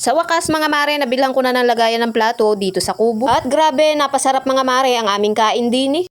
Sa wakas mga mare, nabilang ko na ng lagayan ng plato dito sa kubo. At grabe, napasarap mga mare ang aming kain din eh.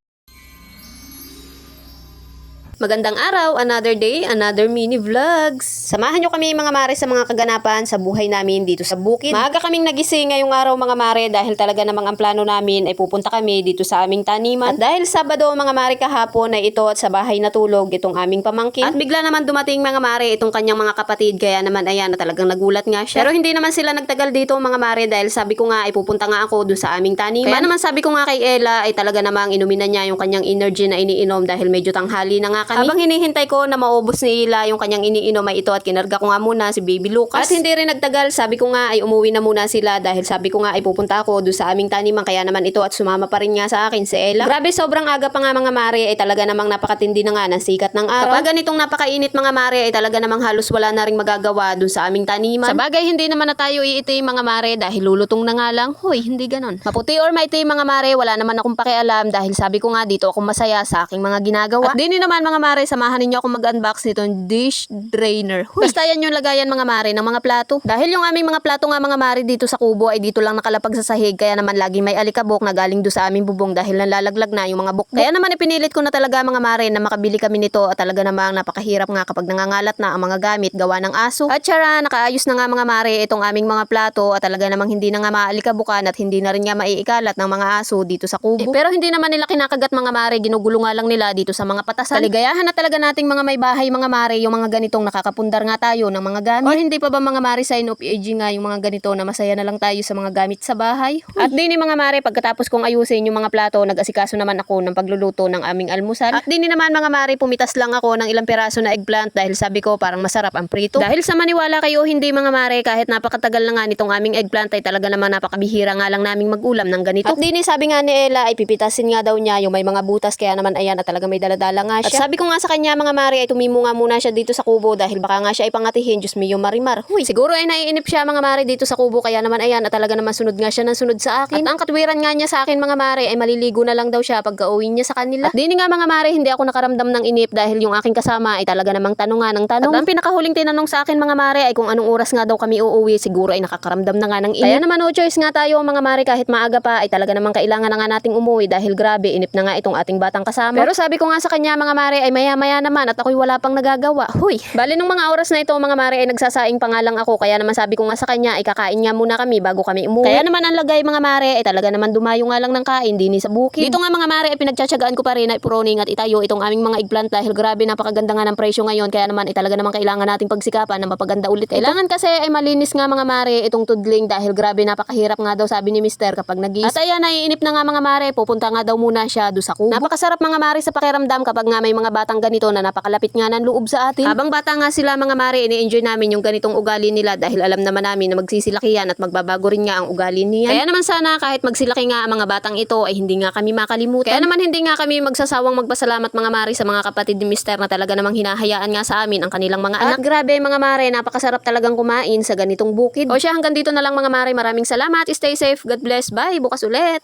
Magandang araw, another day, another mini vlogs. Samahan nyo kami mga mare sa mga kaganapan sa buhay namin dito sa bukid. Maaga kaming nagising ngayong araw mga mare dahil talaga namang ang plano namin ay pupunta kami dito sa aming taniman. At dahil Sabado mga mare kahapon ay ito at sa bahay natulog itong aming pamangkin. At bigla naman dumating mga mare itong kanyang mga kapatid kaya naman ayan na talagang nagulat nga siya. Pero hindi naman sila nagtagal dito mga mare dahil sabi ko nga ay pupunta nga ako doon sa aming taniman. Kaya naman sabi ko nga kay Ella ay talaga namang inumin na niya yung kanyang energy na iniinom dahil medyo tanghali na nga kami. Habang hinihintay ko na maubos ni Ila yung kanyang iniinom ay ito at kinarga ko nga muna si Baby Lucas. At hindi rin nagtagal, sabi ko nga ay umuwi na muna sila dahil sabi ko nga ay pupunta ako doon sa aming taniman kaya naman ito at sumama pa rin nga sa akin si Ella. Grabe sobrang aga pa nga mga mare ay talaga namang napakatindi na nga ng sikat ng araw. Kapag ganitong napakainit mga mare ay talaga namang halos wala na ring magagawa doon sa aming taniman. Sa bagay hindi naman na tayo iitim mga mare dahil lulutong na nga lang. Hoy, hindi ganon. Maputi or maitim mga mare wala naman akong pakialam dahil sabi ko nga dito ako masaya sa aking mga ginagawa. At din naman mga mare samahan ninyo ako mag-unbox nitong dish drainer. Huy. Basta yan yung lagayan mga mare ng mga plato. Dahil yung aming mga plato nga mga mare dito sa kubo ay dito lang nakalapag sa sahig kaya naman lagi may alikabok na galing do sa aming bubong dahil nalalaglag na yung mga bukbok. Kaya naman ipinilit ko na talaga mga mare na makabili kami nito at talaga namang napakahirap nga kapag nangangalat na ang mga gamit gawa ng aso. At syara, nakaayos na nga mga mare itong aming mga plato at talaga namang hindi na nga maalikabukan at hindi na rin nga maiikalat ng mga aso dito sa kubo. Pero hindi naman nila kinakagat mga mare, ginugulo nga lang nila dito sa mga patasan. Kaligayahan na talaga nating mga may bahay mga mare yung mga ganitong nakakapundar nga tayo ng mga gamit. Or hindi pa ba mga mare sign of aging nga yung mga ganito na masaya na lang tayo sa mga gamit sa bahay. At din mga mare pagkatapos kong ayusin yung mga plato nag-asikaso naman ako ng pagluluto ng aming almusal. At din naman mga mare pumitas lang ako ng ilang piraso na eggplant dahil sabi ko parang masarap ang prito. Dahil sa maniwala kayo hindi mga mare kahit napakatagal na nga nitong aming eggplant ay talaga namang napakabihira nga lang naming mag-ulam ng ganito. At din sabi nga ni Ella ay pipitasin nga daw niya yung may mga butas kaya naman ayan at talaga may daladala nga siya. At sabi ko nga sa kanya mga mare ay tumimo nga muna siya dito sa kubo dahil baka nga siya ay pangatihin. Diyos mio marimar. Huy, siguro ay naiinip siya mga mare dito sa kubo kaya naman ayan at talaga naman sunod nga siya ng sunod sa akin. At ang katwiran nga niya sa akin mga mare ay maliligo na lang daw siya pagka uwi niya sa kanila. At dini nga mga mare hindi ako nakaramdam ng inip dahil yung aking kasama ay talaga namang tanong nga ng tanong. At ang pinakahuling tinanong sa akin mga mare ay kung anong oras nga daw kami uuwi, siguro ay nakakaramdam na nga ng inip. Kaya naman no choice nga tayo mga mare kahit maaga pa ay talaga namang kailangan na nga nating umuwi dahil grabe inip na nga itong ating batang kasama. Pero sabi ko nga sa kanya mga mare ay maya-maya naman at ako'y wala pang nagagawa. Huy, bali nung mga oras na ito mga mare ay nagsasaing pa nga lang ako kaya naman sabi ko nga sa kanya ay kakain nga muna kami bago kami umuwi. Kaya naman ang lagay mga mare ay talaga naman dumayo nga lang ng kain din sa bukid. Dito nga mga mare ay pinagtsatsagaan ko pa rin na ipuroning at itayo itong aming mga eggplant dahil grabe napakaganda nga ng presyo ngayon kaya naman ay talaga naman kailangan nating pagsikapan na mapaganda ulit ito. Kailangan kasi ay malinis nga mga mare itong tudling dahil grabe napakahirap nga daw sabi ni Mister kapag nagis. At ayan naiinip na nga mga mare pupunta nga daw muna siya do sa kubo. Napakasarap mga mare sa pakiramdam kapag nga may mga batang ganito na napakalapit nga ng loob sa atin. Habang bata nga sila mga mare ini-enjoy namin yung ganitong ugali nila dahil alam naman namin na magsisilakihan at magbabago rin nga ang ugali niyan. Kaya naman sana kahit magsilaki nga ang mga batang ito ay hindi nga kami makalimutan. Kaya naman hindi nga kami magsasawang magpasalamat mga mare sa mga kapatid ni Mister na talaga namang hinahayaan nga sa amin ang kanilang mga anak. At grabe mga mare napakasarap talagang kumain sa ganitong bukid. O siya hanggang dito na lang mga mare, maraming salamat, stay safe, God bless, bye, bukas ulit.